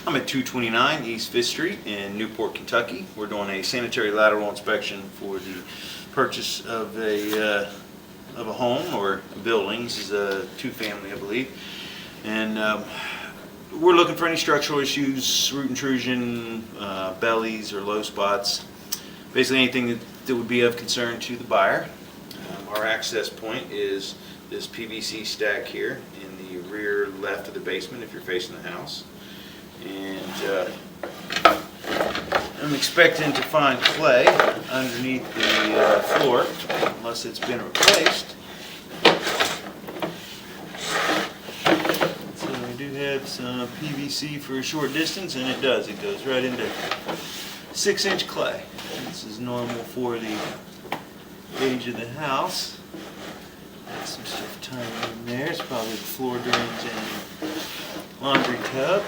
I'm at 229 East 5th Street in Newport, Kentucky. We're doing a sanitary lateral inspection for the purchase of a home or a building. This is a two-family, I believe. And we're looking for any structural issues, root intrusion, bellies or low spots. Basically anything that would be of concern to the buyer. Our access point is this PVC stack here in the rear left of the basement if you're facing the house. And I'm expecting to find clay underneath the floor unless it's been replaced. So we do have some PVC for a short distance, and it does. It goes right into 6-inch clay. This is normal for the age of the house. There's some stuff tying in there. It's probably the floor drains and laundry tub.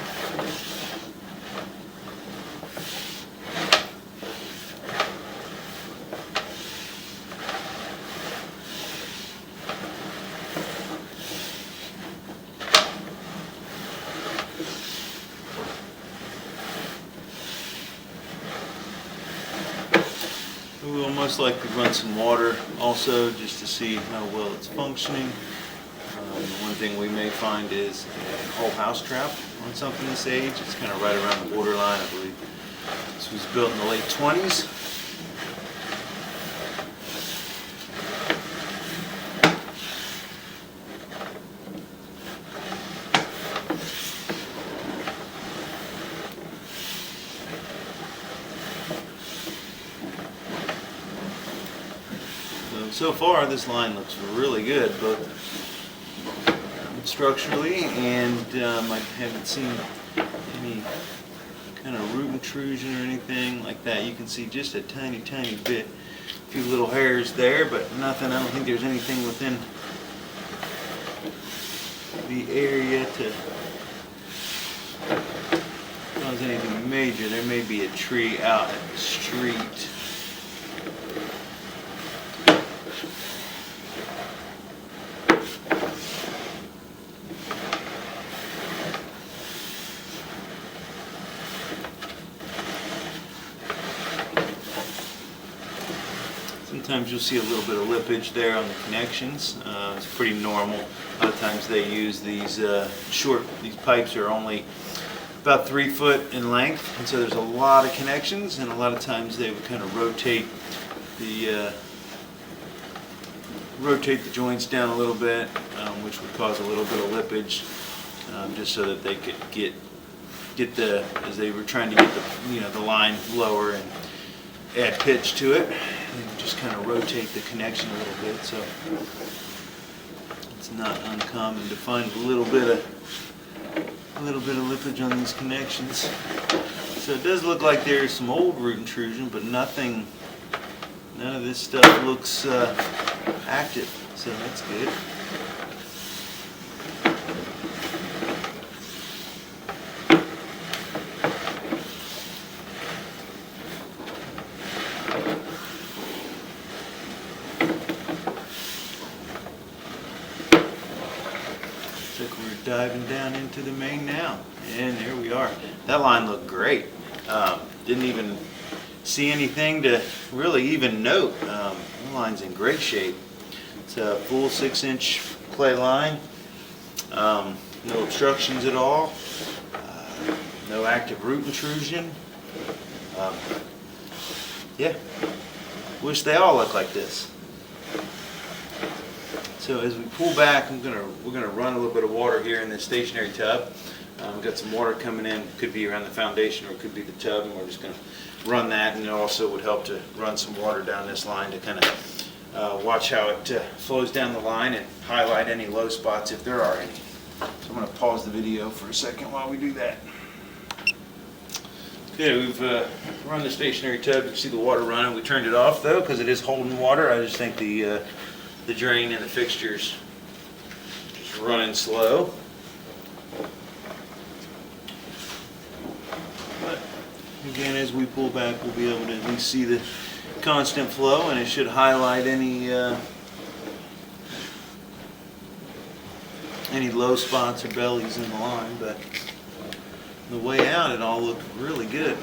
We will most likely run some water also just to see how well it's functioning. One thing we may find is a whole house trap on something this age. It's kind of right around the borderline, I believe. This was built in the late 20s. So far, this line looks really good, both structurally and I haven't seen any kind of root intrusion or anything like that. You can see just a tiny bit, a few little hairs there, but nothing. I don't think there's anything within the area to cause anything major. There may be a tree out at the street. Sometimes you'll see a little bit of lippage there on the connections. It's pretty normal. A lot of times they use these these pipes are only about 3 foot in length, and so there's a lot of connections, and a lot of times they would kind of rotate the joints down a little bit, which would cause a little bit of lippage, just so that they could get the, as they were trying to get the line lower and add pitch to it. And just kind of rotate the connection a little bit, so it's not uncommon to find a little bit of lippage on these connections. So it does look like there's some old root intrusion, but none of this stuff looks active, so that's good. We're diving down into the main now, and there we are. That line looked great. Didn't even see anything to really even note. The line's in great shape. It's a full 6-inch clay line. No obstructions at all. No active root intrusion. Yeah, wish they all looked like this. So as we pull back, we're gonna run a little bit of water here in this stationary tub. We've got some water coming in. Could be around the foundation or it could be the tub, and we're just gonna run that. And it also would help to run some water down this line to kind of watch how it flows down the line and highlight any low spots if there are any. So I'm gonna pause the video for a second while we do that. Okay, we've run the stationary tub. You can see the water running. We turned it off though because it is holding water. I just think the drain and the fixtures just running slow. But again, as we pull back, we'll be able to at least see the constant flow, and it should highlight any low spots or bellies in the line. But the way out, it all looked really good.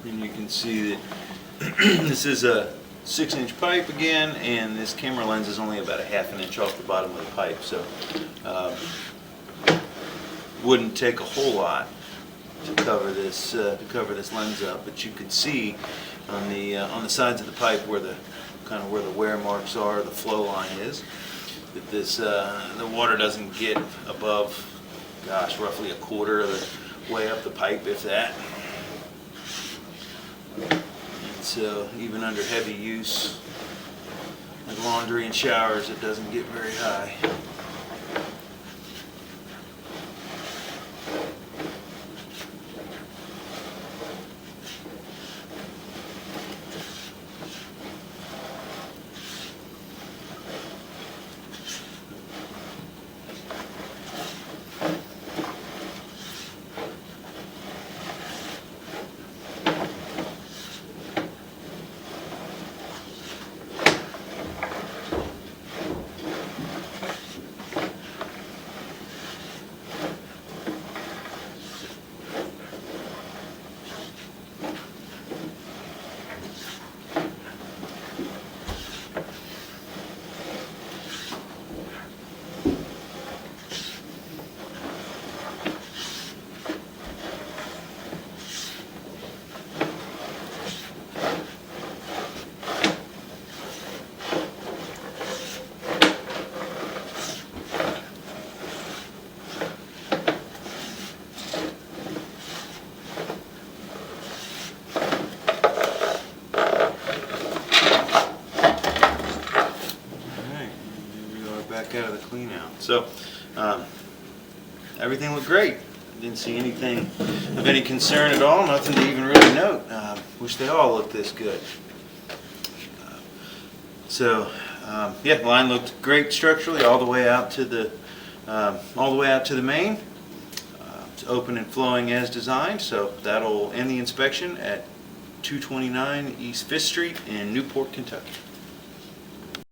And you can see that this is a 6-inch pipe again, and this camera lens is only about a ½ inch off the bottom of the pipe, so wouldn't take a whole lot to cover this lens up. But you can see on the sides of the pipe where the where the wear marks are, the flow line is, that this the water doesn't get above, gosh, roughly a quarter of the way up the pipe, if that. And so even under heavy use, like laundry and showers, it doesn't get very high. Back out of the clean out. So everything looked great. Didn't see anything of any concern at all. Nothing to even really note. Wish they all looked this good. Yeah, the line looked great structurally all the way out to the main. It's open and flowing as designed. So that'll end the inspection at 229 East 5th Street in Newport, Kentucky.